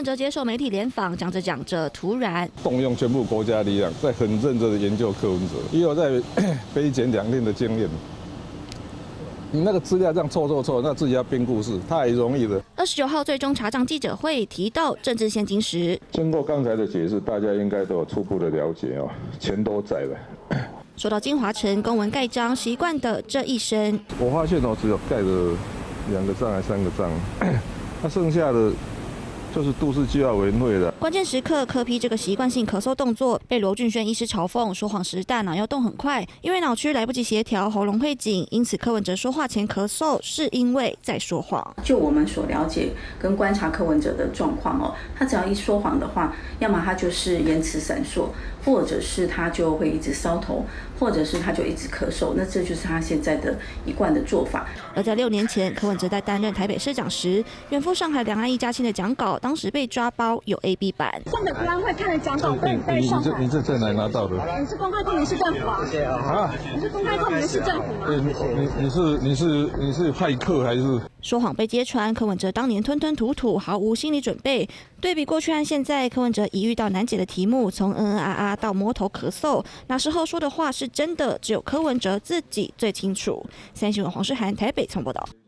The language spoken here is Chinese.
文哲接受媒体联访，讲着讲着，突然动用全部国家力量，在很认真的研究柯文哲，也有在北检2年的经验。你那个资料这样凑，那自己要编故事，太容易了。29号最终查账记者会提到政治现金时，经过刚才的解释，大家应该都有初步的了解哦，钱都在了。说到金华城公文盖章习惯的这一生，我发现只有盖了2个章还3个章，那剩下的就是都市计划委员会的。关键时刻，柯 P 这个习惯性咳嗽动作被罗俊轩医师嘲讽，说谎时大脑要动很快，因为脑区来不及协调，喉咙会紧，因此柯文哲说话前咳嗽是因为在说谎。就我们所了解跟观察柯文哲的状况他只要一说谎的话，要么他就是言辞闪烁，或者是他就会一直搔头，或者是他就一直咳嗽，那这就是他现在的一贯的做法。而在6年前，柯文哲在担任台北市长时，远赴上海两岸一家亲的讲稿，当时被抓包有 AB 版。上北国安会看的讲稿被带上海。你这在哪拿到的？你是公开透明市政府啊？你是公开透明的市政府。你是骇客还是？说谎被揭穿，柯文哲当年吞吞吐吐，毫无心理准备。对比过去和现在，柯文哲一遇到难解的题目，从啊到摸头咳嗽，那时候说的话是真的，只有柯文哲自己最清楚。3新闻黄世涵台北从报道。